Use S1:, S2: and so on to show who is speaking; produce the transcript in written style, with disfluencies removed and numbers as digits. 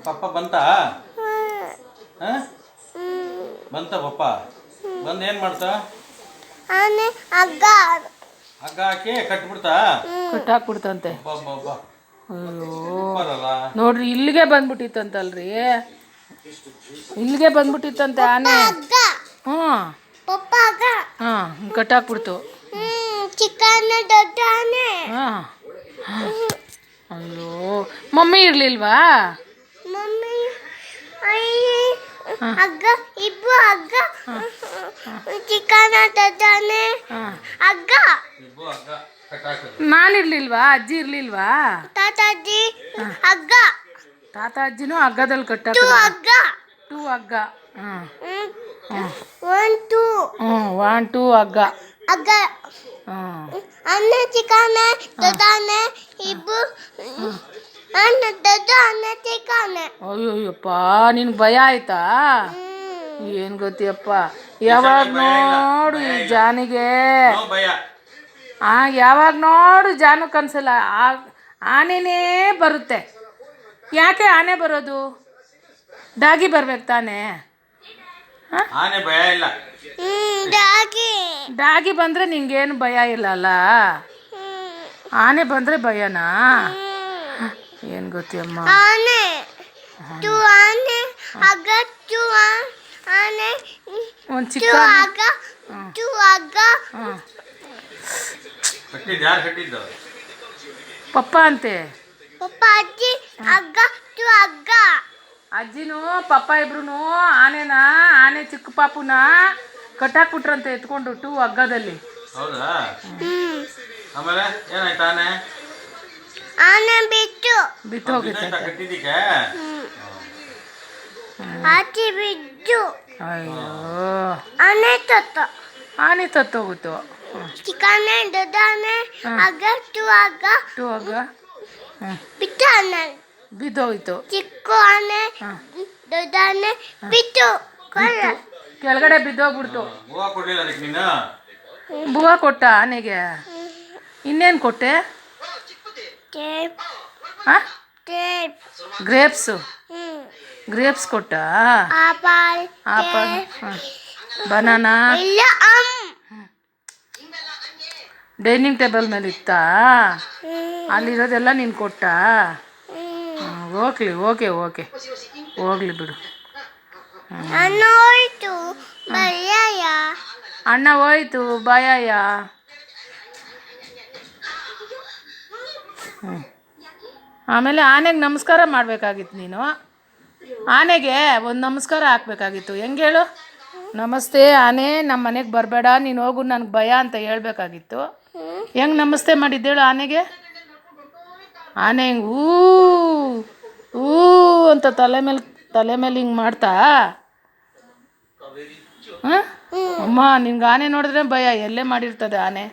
S1: ಪಪ್ಪ ಬಂತ ಬಂತ ಪಪ್ಪ ಬಂದು ಏನು ಮಾಡ್ತಾ ಹಗ್ಗ ಹಾಕಿ ಕಟ್ಬಿಡ್ತಾ
S2: ಕಟ್ಟಾಕ್ಬಿಡ್ತಂತೆ. ನೋಡ್ರಿ ಇಲ್ಲಿಗೆ ಬಂದ್ಬಿಟ್ಟಿತ್ತಂತಲ್ರಿ, ಇಲ್ಲಿಗೆ ಬಂದ್ಬಿಟ್ಟಿತ್ತಂತೆ ಆನೆ. ಕಟ್ಟಾಕ್ಬಿಡ್ತು. ಅಯ್ಯೋ ಮಮ್ಮಿ ಇರ್ಲಿಲ್ವಾ? ನಾನಿರ್ಲಿಲ್ವಾ? ಅಜ್ಜಿ ಇರ್ಲಿಲ್ವಾ? ತಾತ ಅಜ್ಜಿನೂ ಹಗ್ಗದಲ್ಲಿ ಕಟ್ಟಾಕ ಟೂ ಹಗ್ಗ. 1 2 ಹಗ್ಗ. ಅಯ್ಯೋಯ್ಯಪ್ಪ ನಿನ್ಗೆ ಭಯ ಆಯ್ತಾ? ಏನು ಗೊತ್ತಿಯಪ್ಪ, ಯಾವಾಗ ನೋಡು ಈ ಜಾನಿಗೆ ಯಾವಾಗ ನೋಡು ಜಾನು ಕನ್ಸಲ್ಲ ಆನೆನೇ ಬರುತ್ತೆ. ಯಾಕೆ ಆನೆ ಬರೋದು? ಡಾಗಿ ಬರ್ಬೇಕು ತಾನೇ.
S1: ಆನೆ ಭಯ ಇಲ್ಲ.
S2: ಡಾಗಿ ಬಂದರೆ ನಿಂಗೇನು ಭಯ ಇಲ್ಲ ಅಲ್ಲ, ಆನೆ ಬಂದರೆ ಭಯನಾ? ಏನು ಗೊತ್ತಿಯಮ್ಮ. ಒಂದು ಚಿಕ್ಕ ಪಪ್ಪ ಅಂತೆ. ಅಜ್ಜಿನೂ ಪಪ್ಪ ಇಬ್ರು ಆನೆ ಚಿಕ್ಕ ಪಾಪುನ ಕಟ್ಟಾಕ್ಬಿಟ್ರಂತೆ ಎತ್ಕೊಂಡು 2 ಹಗ್ಗದಲ್ಲಿ.
S1: ಹೌದಾ? ಆಮೇಲೆ ಏನಾಯ್ತು? ಆನೆ ಬಿಟ್ಟು ಹೋಗಿತ್ತು.
S2: ಅಯ್ಯೋ ಆನೆ ತತ್ತೋಗುತ್ತು. 2 ಹಗ್ಗ ಬಿದ್ದೋಯ್ತು. ಕೆಳಗಡೆ ಬಿದ್ದೋಗ್ಬಿಡ್ತು. ಬೂವ ಕೊಟ್ಟ ಆನೆಗೆ. ಇನ್ನೇನು ಕೊಟ್ಟೆ? ಗ್ರೇಪ್ಸ್ ಕೊಟ್ಟ. ಆಪಲ್ ಬನಾನಾ ಡೈನಿಂಗ್ ಟೇಬಲ್ ಮೇಲೆ ಇತ್ತಾ? ಅಲ್ಲಿರೋದೆಲ್ಲ ನೀನು ಕೊಟ್ಟ? ಹೋಗ್ಲಿ ಬಿಡು. ಅಣ್ಣ ಹೋಯ್ತು ಬಾಯಯ್ಯ. ಆಮೇಲೆ ಆನೆಗೆ ನಮಸ್ಕಾರ ಮಾಡಬೇಕಾಗಿತ್ತು ನೀನು. ಆನೆಗೆ ಒಂದು ನಮಸ್ಕಾರ ಹಾಕ್ಬೇಕಾಗಿತ್ತು. ಹೆಂಗೆ ಹೇಳು? ನಮಸ್ತೆ ಆನೆ, ನಮ್ಮ ಮನೆಗೆ ಬರಬೇಡ, ನೀನು ಹೋಗು, ನನಗೆ ಭಯ ಅಂತ ಹೇಳ್ಬೇಕಾಗಿತ್ತು. ಹೆಂಗೆ ನಮಸ್ತೆ ಮಾಡಿದ್ದೇಳು ಆನೆಗೆ? ಆನೆ ಹಿಂಗೆ ಊ ಅಂತ ತಲೆ ಮೇಲೆ ಹಿಂಗೆ ಮಾಡ್ತಾ. ಅಮ್ಮ ನಿನ್ಗೆ ಆನೆ ನೋಡಿದ್ರೆ ಭಯ. ಎಲ್ಲೇ ಮಾಡಿರ್ತದೆ ಆನೆ.